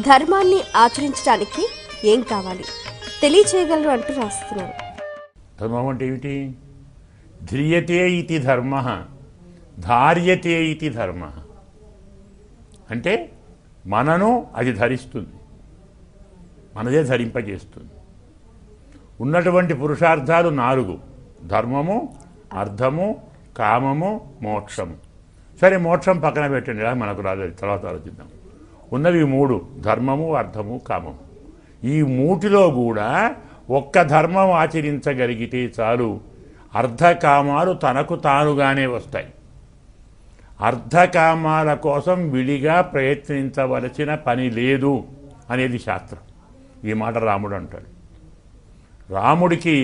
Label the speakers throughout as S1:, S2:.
S1: ధర్మాన్ని ఆచరించడానికి ఏం కావాలి తెలియచేయగలరు అంటూ రాస్తున్నారు.
S2: ధర్మం అంటే ఏమిటి? ధ్రియతే ఇతి ధర్మ, ధార్యతే ఇతి ధర్మ. అంటే మనను అది ధరిస్తుంది, మనదే ధరింపజేస్తుంది. ఉన్నటువంటి పురుషార్థాలు 4: ధర్మము, అర్థము, కామము, మోక్షము. సరే, మోక్షం పక్కన పెట్టండి, మనకు రాదు, తర్వాత ఆలోచిద్దాం. ఉన్నవి 3: ధర్మము, అర్థము, కామము. ఈ 3లో కూడా ఒక్క ధర్మం ఆచరించగలిగితే చాలు, అర్ధకామాలు తనకు తానుగానే వస్తాయి. అర్ధకామాల కోసం విడిగా ప్రయత్నించవలసిన పని లేదు అనేది శాస్త్రం. ఈ మాట రాముడు అంటాడు. రాముడికి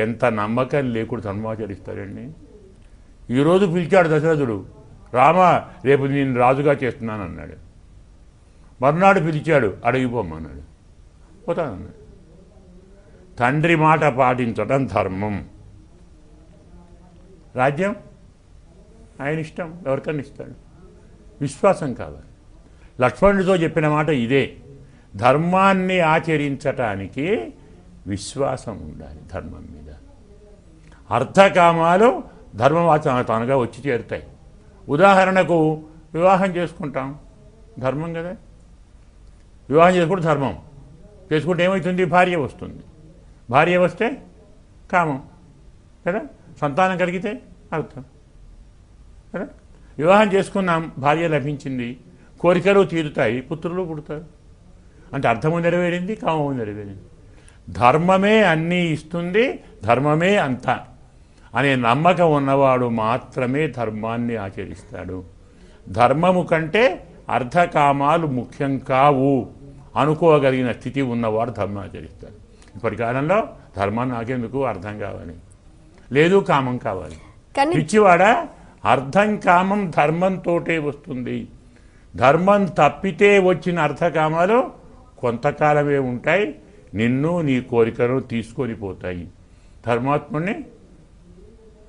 S2: ఎంత నమ్మకం లేకుండా ధర్మాచరిస్తాడండి. ఈరోజు పిలిచాడు దశరథుడు, రామ రేపు నేను రాజుగా చేస్తున్నాను అన్నాడు. మర్నాడు పిలిచాడు, అడిగిపోమన్నాడు, పోతానన్నాడు. తండ్రి మాట పాటించడం ధర్మం. రాజ్యం ఆయన ఇష్టం, ఎవరికన్నా ఇస్తాడు. విశ్వాసం కావాలి. లక్ష్మణుడితో చెప్పిన మాట ఇదే, ధర్మాన్ని ఆచరించటానికి విశ్వాసం ఉండాలి ధర్మం మీద. అర్థకామాలు ధర్మవాచనగా వచ్చి చేరుతాయి. ఉదాహరణకు వివాహం చేసుకుంటాం, ధర్మం కదా. వివాహం చేసుకుంటే ధర్మం, చేసుకుంటే ఏమవుతుంది? భార్య వస్తుంది. భార్య వస్తే కామం కదా. సంతానం కలిగితే అర్థం కదా. వివాహం చేసుకున్నాం, భార్య లభించింది, కోరికలు తీరుతాయి, పుత్రులు పుడతారు. అంటే అర్థము నెరవేరింది, కామము నెరవేరింది. ధర్మమే అన్నీ ఇస్తుంది, ధర్మమే అంతా అనే నమ్మకం ఉన్నవాడు మాత్రమే ధర్మాన్ని ఆచరిస్తాడు. ధర్మము కంటే అర్ధకామాలు ముఖ్యం కావు అనుకోగలిగిన స్థితి ఉన్నవాడు ధర్మం ఆచరిస్తాడు. ఇప్పటి కాలంలో ధర్మాన్ని నాకెందుకు, అర్థం కావాలి, లేదు కామం కావాలి. పిచ్చివాడా, అర్థం కామం ధర్మంతోటే వస్తుంది. ధర్మం తప్పితే వచ్చిన అర్థకామాలు కొంతకాలమే ఉంటాయి, నిన్ను నీ కోరికను తీసుకొని పోతాయి. ధర్మాత్ముడిని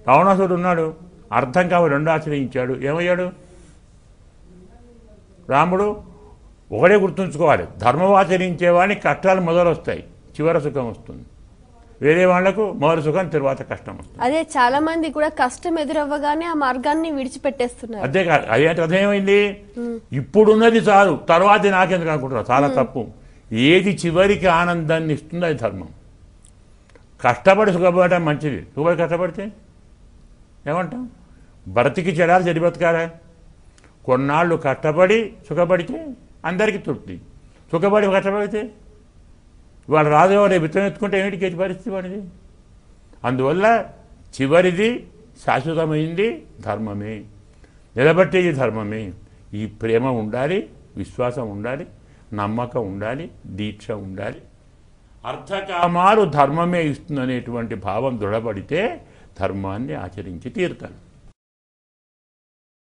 S2: రావణాసుడు ఉన్నాడు, అర్థం కావాలి 2 ఆశ్రయించాడు, ఏమయ్యాడు? రాముడు ఒకడే గుర్తుంచుకోవాలి, ధర్మం ఆచరించేవాడిని కష్టాలు మొదలొస్తాయి, చివరి సుఖం వస్తుంది. వేరే వాళ్లకు మొదటి సుఖం, తర్వాత కష్టం వస్తుంది.
S1: అదే చాలా మంది కూడా కష్టం ఎదురవ్వగానే ఆ మార్గాన్ని విడిచిపెట్టేస్తున్నారు.
S2: అదే కాదు, అదేమైంది? ఇప్పుడున్నది చాలు, తర్వాత నాకెందుకు అనుకుంటున్నారు. చాలా తప్పు. ఏది చివరికి ఆనందాన్ని ఇస్తుందో అది ధర్మం. కష్టపడి సుఖపడటం మంచిది, సుఖపడి కష్టపడితే ఏమంటాం? బ్రతికి చెడాలి, చెడి బతకాలా? కొన్నాళ్ళు కష్టపడి సుఖపడితే అందరికీ తృప్తి. సుఖపడి కష్టపడితే వాడు రాదు, రేపు విత్తనం ఎత్తుకుంటే ఏమిటి కేటి పరిస్థితి వాడిది? అందువల్ల చివరిది శాశ్వతమైంది ధర్మమే, నిలబట్టేది ధర్మమే. ఈ ప్రేమ ఉండాలి, విశ్వాసం ఉండాలి, నమ్మకం ఉండాలి, దీక్ష ఉండాలి. అర్థకామాలు ధర్మమే ఇస్తుందనేటువంటి భావం దృఢపడితే ధర్మాన్ని ఆచరించి తీరుతాడు.